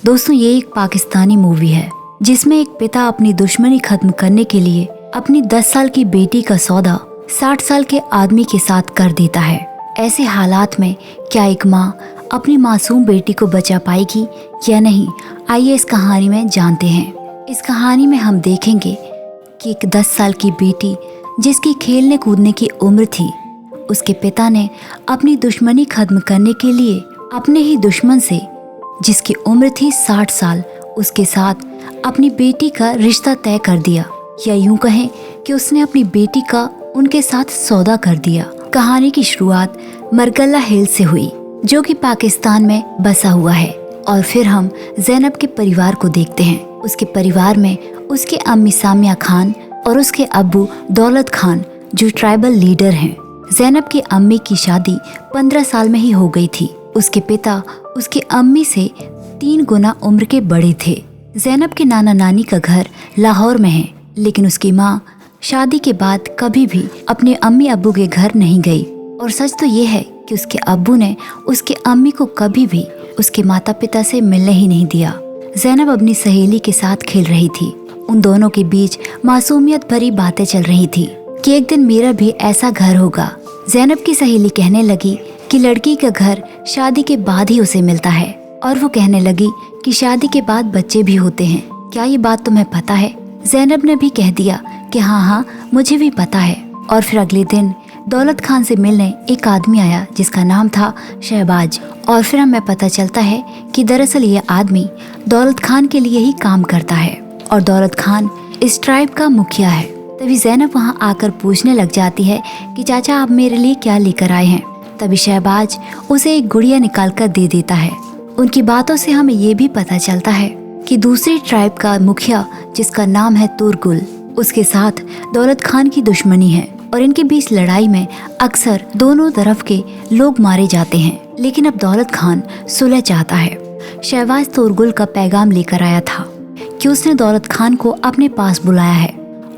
दोस्तों, ये एक पाकिस्तानी मूवी है जिसमें एक पिता अपनी दुश्मनी खत्म करने के लिए अपनी 10 साल की बेटी का सौदा 60 साल के आदमी के साथ कर देता है। ऐसे हालात में क्या एक माँ अपनी मासूम बेटी को बचा पाएगी या नहीं, आइए इस कहानी में जानते हैं। इस कहानी में हम देखेंगे कि एक 10 साल की बेटी जिसकी खेलने कूदने की उम्र थी, उसके पिता ने अपनी दुश्मनी खत्म करने के लिए अपने ही दुश्मन से, जिसकी उम्र थी 60 साल, उसके साथ अपनी बेटी का रिश्ता तय कर दिया, या यूं कहें कि उसने अपनी बेटी का उनके साथ सौदा कर दिया। कहानी की शुरुआत मरगल्ला हिल से हुई, जो कि पाकिस्तान में बसा हुआ है। और फिर हम ज़ैनब के परिवार को देखते हैं। उसके परिवार में उसकी अम्मी सामिया खान और उसके अब्बू दौलत खान, जो ट्राइबल लीडर हैं। ज़ैनब की अम्मी की शादी 15 साल में ही हो गई थी। उसके पिता उसकी अम्मी से 3 गुना उम्र के बड़े थे। ज़ैनब के नाना नानी का घर लाहौर में है, लेकिन उसकी माँ शादी के बाद कभी भी अपने अम्मी अब्बू के घर नहीं गई। और सच तो ये है कि उसके अब्बू ने उसके अम्मी को कभी भी उसके माता पिता से मिलने ही नहीं दिया। ज़ैनब अपनी सहेली के साथ खेल रही थी। उन दोनों के बीच मासूमियत भरी बातें चल रही थी कि एक दिन मेरा भी ऐसा घर होगा। ज़ैनब की सहेली कहने लगी कि लड़की का घर शादी के बाद ही उसे मिलता है, और वो कहने लगी कि शादी के बाद बच्चे भी होते हैं। क्या ये बात तुम्हें पता है? ज़ैनब ने भी कह दिया कि हाँ, मुझे भी पता है। और फिर अगले दिन दौलत खान से मिलने एक आदमी आया जिसका नाम था शहबाज। और फिर हमें पता चलता है कि दरअसल ये आदमी दौलत खान के लिए ही काम करता है, और दौलत खान इस ट्राइब का मुखिया है। तभी ज़ैनब वहाँ आकर पूछने लग जाती है कि चाचा, आप मेरे लिए क्या लेकर आए हैं? तभी शहबाज उसे एक गुड़िया निकाल कर दे देता है। उनकी बातों से हमें ये भी पता चलता है कि दूसरी ट्राइब का मुखिया, जिसका नाम है तुरगुल, उसके साथ दौलत खान की दुश्मनी है, और इनके बीच लड़ाई में अक्सर दोनों तरफ के लोग मारे जाते हैं। लेकिन अब दौलत खान सुलह चाहता है। शहबाज तुरगुल का पैगाम लेकर आया था कि उसने दौलत खान को अपने पास बुलाया है।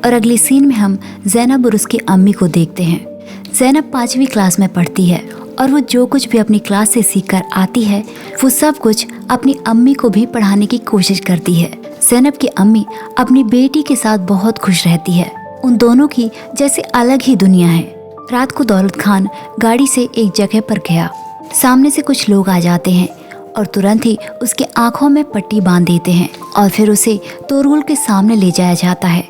और अगले सीन में हम ज़ैनब और उसकी अम्मी को देखते हैं। ज़ैनब 5वीं क्लास में पढ़ती है, और वो जो कुछ भी अपनी क्लास से सीख कर आती है, वो सब कुछ अपनी अम्मी को भी पढ़ाने की कोशिश करती है। ज़ैनब की अम्मी अपनी बेटी के साथ बहुत खुश रहती है। उन दोनों की जैसे अलग ही दुनिया है। रात को दौलत खान गाड़ी से एक जगह पर गया। सामने से कुछ लोग आ जाते हैं और तुरंत ही उसके आंखों में पट्टी बांध देते हैं, और फिर उसे तुरगुल के सामने ले जाया जाता है,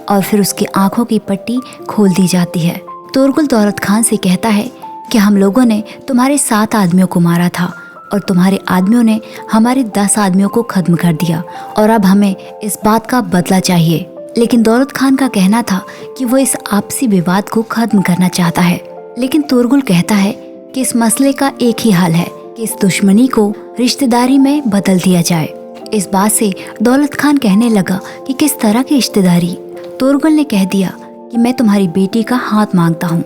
और फिर उसकी आंखों की पट्टी खोल दी जाती है। तुरगुल दौलत खान से कहता है कि हम लोगों ने तुम्हारे 7 आदमियों को मारा था, और तुम्हारे आदमियों ने हमारे 10 आदमियों को खत्म कर दिया, और अब हमें इस बात का बदला चाहिए। लेकिन दौलत खान का कहना था कि वो इस आपसी विवाद को खत्म करना चाहता है। लेकिन तुरगुल कहता है कि इस मसले का एक ही हल है कि इस दुश्मनी को रिश्तेदारी में बदल दिया जाए। इस बात से दौलत खान कहने लगा कि किस तरह की रिश्तेदारी? तुरगुल ने कह दिया कि मैं तुम्हारी बेटी का हाथ मांगता हूँ।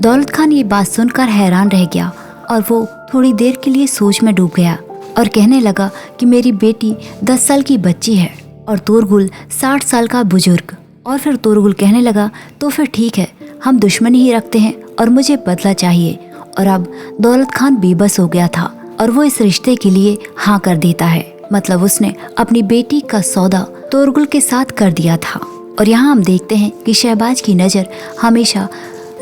दौलत खान ये बात सुनकर हैरान रह गया, और वो थोड़ी देर के लिए सोच में डूब गया और कहने लगा कि मेरी बेटी 10 साल की बच्ची है और तुरगुल 60 साल का बुजुर्ग। और फिर तुरगुल कहने लगा, तो फिर ठीक है, हम दुश्मनी ही रखते हैं और मुझे बदला चाहिए। और अब दौलत खान बेबस हो गया था, और वो इस रिश्ते के लिए हाँ कर देता है। मतलब उसने अपनी बेटी का सौदा तुरगुल के साथ कर दिया था। और यहाँ हम देखते हैं कि शहबाज की नज़र हमेशा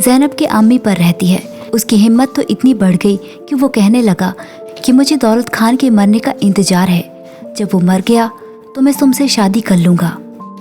ज़ैनब की अम्मी पर रहती है। उसकी हिम्मत तो इतनी बढ़ गई कि वो कहने लगा कि मुझे दौलत खान के मरने का इंतजार है। जब वो मर गया तो मैं तुमसे शादी कर लूँगा।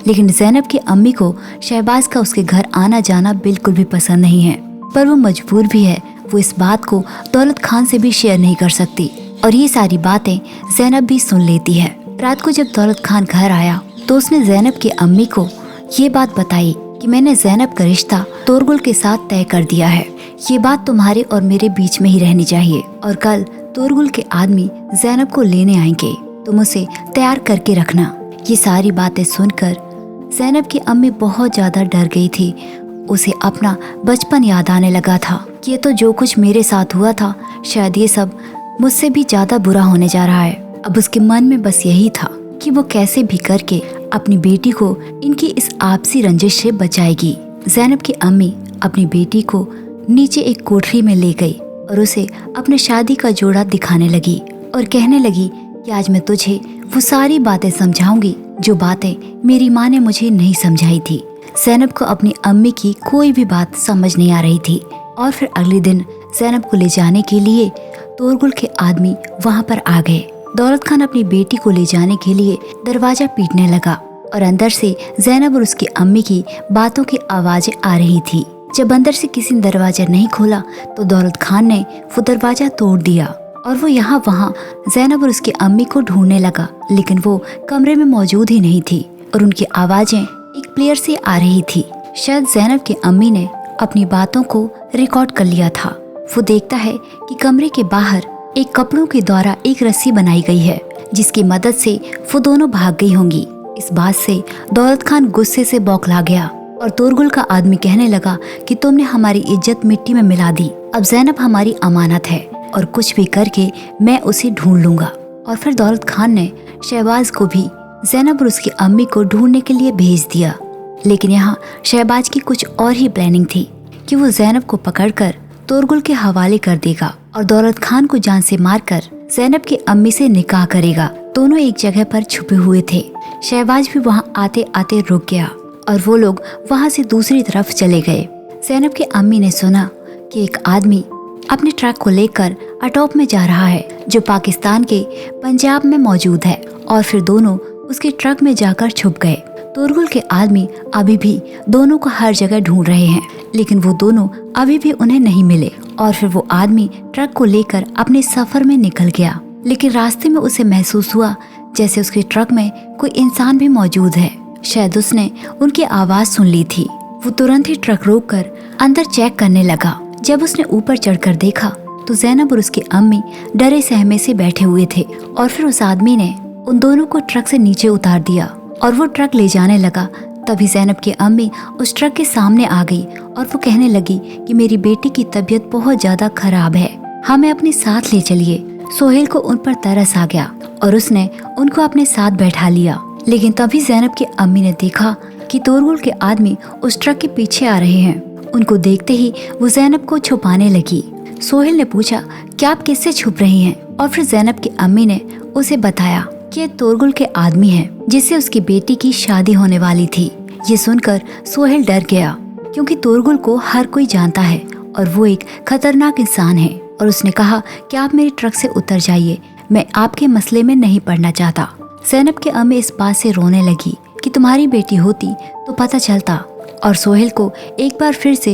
लेकिन ज़ैनब की अम्मी को शहबाज का उसके घर आना जाना बिल्कुल भी पसंद नहीं है, पर वो मजबूर भी है। वो इस बात को दौलत खान से भी शेयर नहीं कर सकती, और ये सारी बातें ज़ैनब भी सुन लेती है। रात को जब दौलत खान घर आया तो उसने ज़ैनब की अम्मी को ये बात बताई कि मैंने ज़ैनब का रिश्ता तुरगुल के साथ तय कर दिया है। ये बात तुम्हारे और मेरे बीच में ही रहनी चाहिए, और कल तुरगुल के आदमी ज़ैनब को लेने आएंगे, तुम उसे तैयार करके रखना। ये सारी बातें सुनकर ज़ैनब की अम्मी बहुत ज़्यादा डर गई थी। उसे अपना बचपन याद आने लगा था कि ये तो जो कुछ मेरे साथ हुआ था, शायद ये सब मुझसे भी ज़्यादा बुरा होने जा रहा है। अब उसके मन में बस यही था कि वो कैसे भी करके अपनी बेटी को इनकी इस आपसी रंजिश से बचाएगी। ज़ैनब की अम्मी अपनी बेटी को नीचे एक कोठरी में ले गई और उसे अपने शादी का जोड़ा दिखाने लगी और कहने लगी कि आज मैं तुझे वो सारी बातें समझाऊंगी जो बातें मेरी माँ ने मुझे नहीं समझाई थी। ज़ैनब को अपनी अम्मी की कोई भी बात समझ नहीं आ रही थी और फिर अगले दिन ज़ैनब को ले जाने के लिए तोरगुल के आदमी वहाँ पर आ गए। दौलत खान अपनी बेटी को ले जाने के लिए दरवाजा पीटने लगा और अंदर से ज़ैनब और उसकी अम्मी की बातों की आवाजें आ रही थी। जब अंदर से किसी ने दरवाजा नहीं खोला तो दौलत खान ने वो दरवाजा तोड़ दिया और वो यहाँ वहाँ ज़ैनब और उसकी अम्मी को ढूंढने लगा, लेकिन वो कमरे में मौजूद ही नहीं थी और उनकी आवाजें एक प्लेयर से आ रही थी। शायद ज़ैनब की अम्मी ने अपनी बातों को रिकॉर्ड कर लिया था। वो देखता है कि कमरे के बाहर एक कपड़ों के द्वारा एक रस्सी बनाई गई है जिसकी मदद से वो दोनों भाग गई होंगी। इस बात से दौलत खान गुस्से से बौखला गया और तोरगुल का आदमी कहने लगा कि तुमने हमारी इज्जत मिट्टी में मिला दी। अब ज़ैनब हमारी अमानत है और कुछ भी करके मैं उसे ढूंढ लूंगा। और फिर दौलत खान ने शहबाज को भी ज़ैनब और उसकी अम्मी को ढूंढने के लिए भेज दिया। लेकिन यहाँ शहबाज की कुछ और ही प्लानिंग थी कि वो ज़ैनब को पकड़कर तोरगुल के हवाले कर देगा और दौलत खान को जान से मारकर ज़ैनब की अम्मी से निकाह करेगा। दोनों एक जगह पर छुपे हुए थे। शहबाज भी वहाँ आते आते रुक गया और वो लोग वहाँ से दूसरी तरफ चले गए। ज़ैनब की अम्मी ने सुना कि एक आदमी अपने ट्रक को लेकर अटॉप में जा रहा है जो पाकिस्तान के पंजाब में मौजूद है और फिर दोनों उसके ट्रक में जाकर छुप गए। तोरगुल के आदमी अभी भी दोनों को हर जगह ढूंढ रहे हैं, लेकिन वो दोनों अभी भी उन्हें नहीं मिले। और फिर वो आदमी ट्रक को लेकर अपने सफर में निकल गया, लेकिन रास्ते में उसे महसूस हुआ जैसे उसके ट्रक में कोई इंसान भी मौजूद है। शायद उसने उनकी आवाज सुन ली थी। वो तुरंत ही ट्रक रोककर अंदर चेक करने लगा। जब उसने ऊपर चढ़कर देखा तो ज़ैनब और उसकी अम्मी डरे सहमे से बैठे हुए थे और फिर उस आदमी ने उन दोनों को ट्रक से नीचे उतार दिया और वो ट्रक ले जाने लगा। तभी ज़ैनब की अम्मी उस ट्रक के सामने आ गई और वो कहने लगी कि मेरी बेटी की तबीयत बहुत ज्यादा खराब है, हमें अपने साथ ले चलिए। सोहेल को उन पर तरस आ गया और उसने उनको अपने साथ बैठा लिया। लेकिन तभी ज़ैनब की अम्मी ने देखा कि तोरगुल के आदमी उस ट्रक के पीछे आ रहे हैं। उनको देखते ही वो ज़ैनब को छुपाने लगी। सोहेल ने पूछा कि आप किससे छुप रही हैं? और फिर ज़ैनब की अम्मी ने उसे बताया कि ये तोरगुल के आदमी हैं जिससे उसकी बेटी की शादी होने वाली थी। ये सुनकर सोहेल डर गया क्योंकि तोरगुल को हर कोई जानता है और वो एक खतरनाक इंसान है। और उसने कहा कि आप मेरे ट्रक से उतर जाइए, मैं आपके मसले में नहीं पड़ना चाहता। ज़ैनब की अम्मी इस बात से रोने लगी कि तुम्हारी बेटी होती तो पता चलता। और सोहेल को एक बार फिर से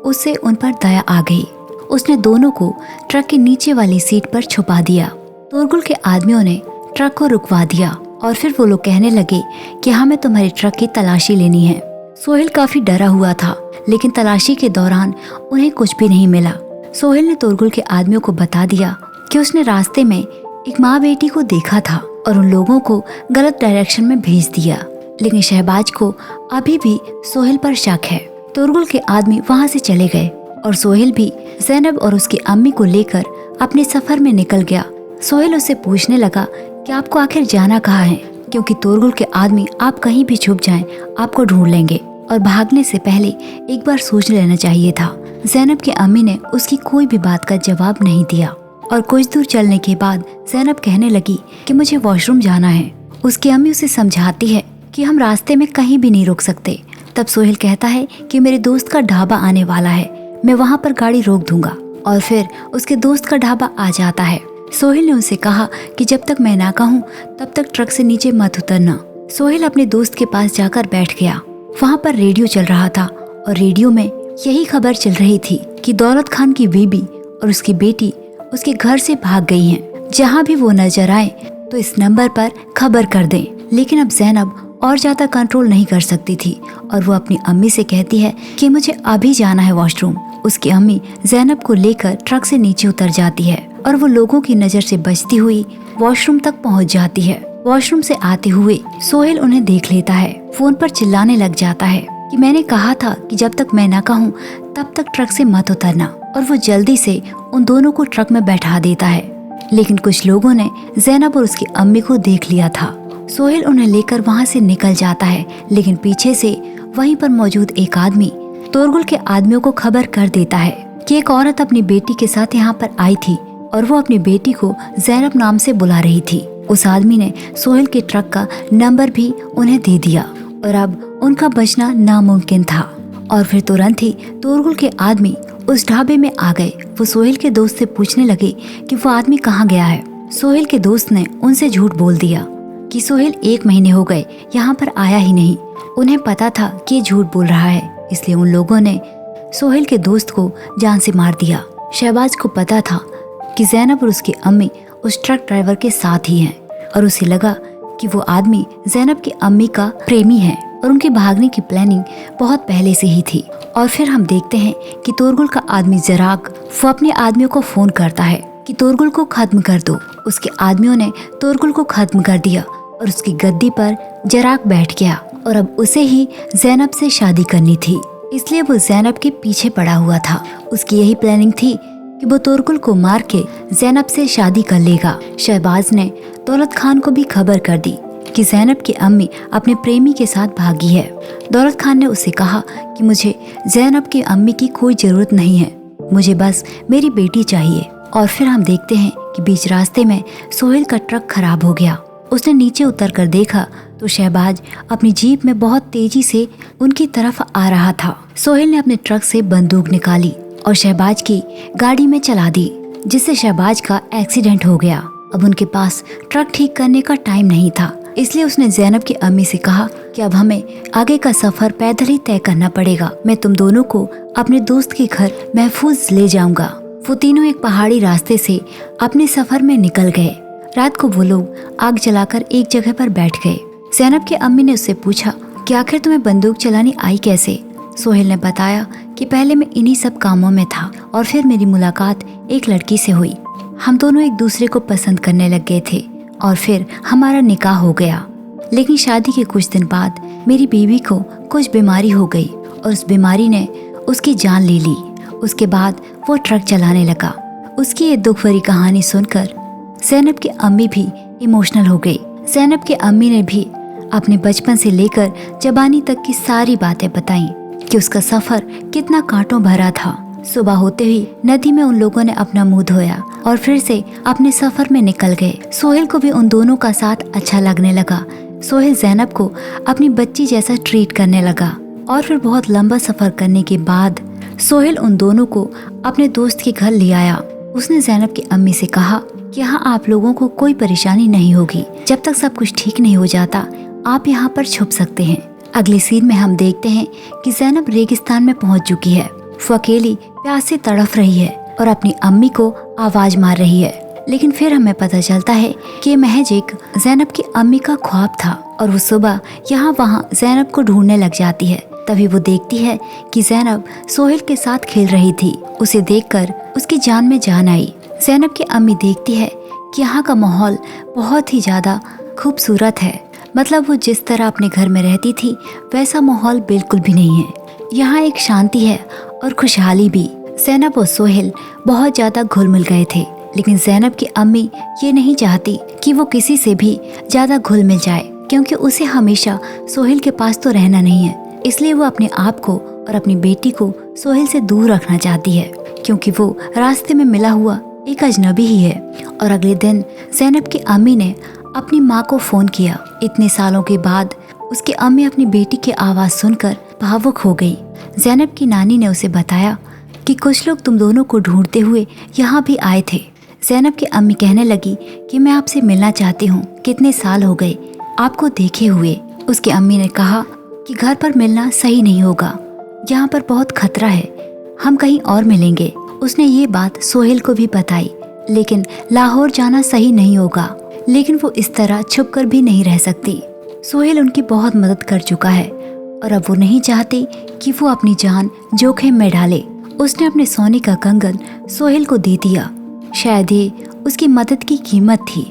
उससे उन पर दया आ गई। उसने दोनों को ट्रक के नीचे वाली सीट पर छुपा दिया। तोरगुल के आदमियों ने ट्रक को रुकवा दिया और फिर वो लोग कहने लगे कि हमें तुम्हारे ट्रक की तलाशी लेनी है। सोहेल काफी डरा हुआ था, लेकिन तलाशी के दौरान उन्हें कुछ भी नहीं मिला। सोहेल ने तोरगुल के आदमियों को बता दिया कि उसने रास्ते में एक माँ बेटी को देखा था और उन लोगों को गलत डायरेक्शन में भेज दिया। लेकिन शहबाज को अभी भी सोहेल पर शक है। तोरगुल के आदमी वहाँ से चले गए और सोहेल भी ज़ैनब और उसकी अम्मी को लेकर अपने सफर में निकल गया। सोहेल उससे पूछने लगा कि आपको आखिर जाना कहाँ है, क्योंकि तोरगुल के आदमी आप कहीं भी छुप जाएं आपको ढूंढ लेंगे और भागने से पहले एक बार सोच लेना चाहिए था। ज़ैनब की अम्मी ने उसकी कोई भी बात का जवाब नहीं दिया और कुछ दूर चलने के बाद ज़ैनब कहने लगी कि मुझे वॉशरूम जाना है। उसकी अम्मी उसे समझाती है कि हम रास्ते में कहीं भी नहीं रुक सकते। तब सोहेल कहता है कि मेरे दोस्त का ढाबा आने वाला है, मैं वहाँ पर गाड़ी रोक दूंगा। और फिर उसके दोस्त का ढाबा आ जाता है। सोहेल ने उनसे कहा कि जब तक मैं ना कहूँ तब तक ट्रक से नीचे मत उतरना। सोहेल अपने दोस्त के पास जाकर बैठ गया। वहाँ पर रेडियो चल रहा था और रेडियो में यही खबर चल रही थी कि दौलत खान की बीबी और उसकी बेटी उसके घर से भाग गई हैं। जहाँ भी वो नजर आए तो इस नंबर पर खबर कर दें। लेकिन अब ज़ैनब और ज्यादा कंट्रोल नहीं कर सकती थी और वो अपनी अम्मी से कहती है कि मुझे अभी जाना है वॉशरूम। उसकी अम्मी ज़ैनब को लेकर ट्रक से नीचे उतर जाती है और वो लोगों की नजर से बचती हुई वॉशरूम तक पहुंच जाती है। वॉशरूम से आते हुए सोहेल उन्हें देख लेता है। फोन पर चिल्लाने लग जाता है कि मैंने कहा था कि जब तक मैं ना कहूँ तब तक ट्रक से मत उतरना। और वो जल्दी से उन दोनों को ट्रक में बैठा देता है। लेकिन कुछ लोगों ने ज़ैनब और उसकी अम्मी को देख लिया था। सोहेल उन्हें लेकर वहाँ से निकल जाता है, लेकिन पीछे से वहीं पर मौजूद एक आदमी तोरगुल के आदमियों को खबर कर देता है कि एक औरत अपनी बेटी के साथ यहाँ पर आई थी और वो अपनी बेटी को ज़ैनब नाम से बुला रही थी। उस आदमी ने सोहेल के ट्रक का नंबर भी उन्हें दे दिया और अब उनका बचना नामुमकिन था। और फिर तुरंत ही तोरगुल के आदमी उस ढाबे में आ गए। वो सोहेल के दोस्त से पूछने लगे कि वो आदमी कहाँ गया है। सोहेल के दोस्त ने उनसे झूठ बोल दिया कि सोहेल 1 महीने हो गए यहाँ पर आया ही नहीं। उन्हें पता था कि ये झूठ बोल रहा है, इसलिए उन लोगों ने सोहेल के दोस्त को जान से मार दिया। शहबाज को पता था कि ज़ैनब और उसकी अम्मी उस ट्रक ड्राइवर के साथ ही हैं और उसे लगा कि वो आदमी ज़ैनब की अम्मी का प्रेमी है और उनके भागने की प्लानिंग बहुत पहले से ही थी। और फिर हम देखते हैं कि तोरगुल का आदमी जराक वो अपने आदमियों को फोन करता है कि तोरगुल को खत्म कर दो। उसके आदमियों ने तोरगुल को खत्म कर दिया और उसकी गद्दी पर जराक बैठ गया और अब उसे ही ज़ैनब से शादी करनी थी, इसलिए वो ज़ैनब के पीछे पड़ा हुआ था। उसकी यही प्लानिंग थी कि वो तोरगुल को मार के ज़ैनब से शादी कर लेगा। शहबाज ने दौलत खान को भी खबर कर दी कि ज़ैनब की अम्मी अपने प्रेमी के साथ भागी है। दौलत खान ने उसे कहा कि मुझे ज़ैनब की अम्मी की कोई जरूरत नहीं है, मुझे बस मेरी बेटी चाहिए। और फिर हम देखते हैं कि बीच रास्ते में सोहेल का ट्रक खराब हो गया। उसने नीचे उतर कर देखा तो शहबाज अपनी जीप में बहुत तेजी से उनकी तरफ आ रहा था। सोहेल ने अपने ट्रक से बंदूक निकाली और शहबाज की गाड़ी में चला दी, जिससे शहबाज का एक्सीडेंट हो गया। अब उनके पास ट्रक ठीक करने का टाइम नहीं था, इसलिए उसने ज़ैनब की अम्मी से कहा कि अब हमें आगे का सफर पैदल ही तय करना पड़ेगा। मैं तुम दोनों को अपने दोस्त के घर महफूज ले जाऊंगा। वो तीनों एक पहाड़ी रास्ते से अपने सफर में निकल गए। रात को वो लोग आग जलाकर एक जगह पर बैठ गए। ज़ैनब की अम्मी ने उससे पूछा कि आखिर तुम्हें बंदूक चलानी आई कैसे। सोहेल ने बताया कि पहले मैं इन्हीं सब कामों में था और फिर मेरी मुलाकात एक लड़की से हुई। हम दोनों एक दूसरे को पसंद करने लग गए थे और फिर हमारा निकाह हो गया। लेकिन शादी के कुछ दिन बाद मेरी बीवी को कुछ बीमारी हो गई और उस बीमारी ने उसकी जान ले ली। उसके बाद वो ट्रक चलाने लगा। उसकी ये दुख भरी कहानी सुनकर ज़ैनब की अम्मी भी इमोशनल हो गई। ज़ैनब की अम्मी ने भी अपने बचपन से लेकर जवानी तक की सारी बातें बताई कि उसका सफर कितना कांटों भरा था। सुबह होते ही नदी में उन लोगों ने अपना मुंह धोया और फिर से अपने सफर में निकल गए। सोहेल को भी उन दोनों का साथ अच्छा लगने लगा। सोहेल ज़ैनब को अपनी बच्ची जैसा ट्रीट करने लगा और फिर बहुत लंबा सफर करने के बाद सोहेल उन दोनों को अपने दोस्त के घर ले आया। उसने ज़ैनब की अम्मी से कहा कि यहाँ आप लोगों को कोई परेशानी नहीं होगी, जब तक सब कुछ ठीक नहीं हो जाता आप यहाँ पर छुप सकते हैं। अगले सीन में हम देखते हैं कि ज़ैनब रेगिस्तान में पहुँच चुकी है। वो अकेली प्यास से तड़फ रही है और अपनी अम्मी को आवाज मार रही है। लेकिन फिर हमें पता चलता है कि महज एक ज़ैनब की अम्मी का ख्वाब था और वो सुबह यहाँ वहाँ ज़ैनब को ढूंढने लग जाती है। तभी वो देखती है कि ज़ैनब सोहेल के साथ खेल रही थी। उसे देखकर उसकी जान में जान आई। ज़ैनब की अम्मी देखती है कि यहाँ का माहौल बहुत ही ज्यादा खूबसूरत है। मतलब वो जिस तरह अपने घर में रहती थी वैसा माहौल बिल्कुल भी नहीं है। यहाँ एक शांति है और खुशहाली भी। ज़ैनब और सोहेल बहुत ज्यादा घुल मिल गए थे, लेकिन ज़ैनब की अम्मी ये नहीं चाहती कि वो किसी से भी ज्यादा घुल मिल जाए, क्योंकि उसे हमेशा सोहेल के पास तो रहना नहीं है। इसलिए वो अपने आप को और अपनी बेटी को सोहेल से दूर रखना चाहती है, क्योंकि वो रास्ते में मिला हुआ एक अजनबी ही है। और अगले दिन ज़ैनब की अम्मी ने अपनी माँ को फोन किया। इतने सालों के बाद उसकी अम्मी अपनी बेटी की आवाज़ सुनकर भावुक हो गई। ज़ैनब की नानी ने उसे बताया कि कुछ लोग तुम दोनों को ढूंढते हुए यहाँ भी आए थे। ज़ैनब की अम्मी कहने लगी कि मैं आपसे मिलना चाहती हूँ, कितने साल हो गए आपको देखे हुए। उसकी अम्मी ने कहा कि घर पर मिलना सही नहीं होगा, यहाँ पर बहुत खतरा है, हम कहीं और मिलेंगे। उसने ये बात सोहेल को भी बताई, लेकिन लाहौर जाना सही नहीं होगा। लेकिन वो इस तरह छुप कर भी नहीं रह सकती। सोहेल उनकी बहुत मदद कर चुका है और अब वो नहीं चाहती कि वो अपनी जान जोखिम में डाले। उसने अपने सोने का कंगन सोहेल को दे दिया। शायद ये उसकी मदद की कीमत थी,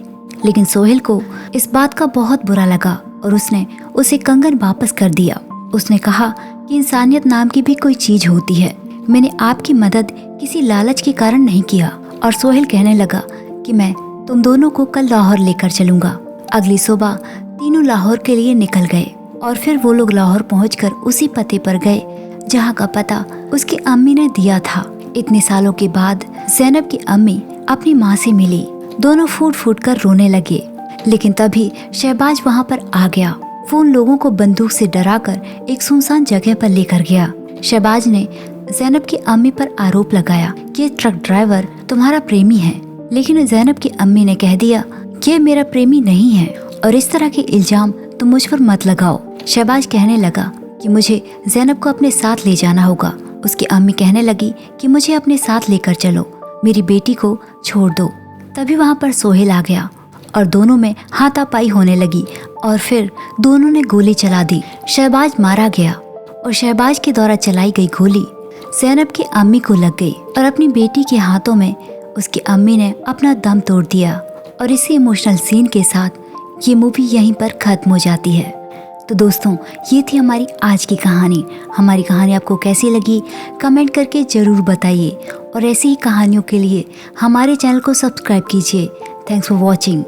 लेकिन सोहेल को इस बात का बहुत बुरा लगा और उसने उसे कंगन वापस कर दिया। उसने कहा कि इंसानियत नाम की भी कोई चीज होती है, मैंने आपकी मदद किसी लालच के कारण नहीं किया। और सोहेल कहने लगा कि मैं तुम दोनों को कल लाहौर लेकर चलूंगा। अगली सुबह तीनों लाहौर के लिए निकल गए और फिर वो लोग लाहौर पहुंचकर उसी पते पर गए जहां का पता उसकी अम्मी ने दिया था। इतने सालों के बाद ज़ैनब की अम्मी अपनी माँ से मिली। दोनों फूट फूट कर रोने लगे। लेकिन तभी शहबाज वहाँ पर आ गया। वो उन लोगों को बंदूक से डराकर एक सुनसान जगह पर लेकर गया। शहबाज ने ज़ैनब की अम्मी पर आरोप लगाया कि ये ट्रक ड्राइवर तुम्हारा प्रेमी है, लेकिन ज़ैनब की अम्मी ने कह दिया कि ये मेरा प्रेमी नहीं है और इस तरह के इल्जाम तुम मुझ पर मत लगाओ। शहबाज कहने लगा कि मुझे ज़ैनब को अपने साथ ले जाना होगा। उसकी अम्मी कहने लगी कि मुझे अपने साथ लेकर चलो, मेरी बेटी को छोड़ दो। तभी वहाँ पर सोहेल आ गया और दोनों में हाथापाई होने लगी और फिर दोनों ने गोली चला दी। शहबाज मारा गया और शहबाज के द्वारा चलाई गई गोली ज़ैनब की अम्मी को लग गई और अपनी बेटी के हाथों में उसकी अम्मी ने अपना दम तोड़ दिया। और इसी इमोशनल सीन के साथ ये मूवी यहीं पर खत्म हो जाती है। तो दोस्तों, ये थी हमारी आज की कहानी। हमारी कहानी आपको कैसी लगी कमेंट करके ज़रूर बताइए और ऐसी ही कहानियों के लिए हमारे चैनल को सब्सक्राइब कीजिए। Thanks for watching.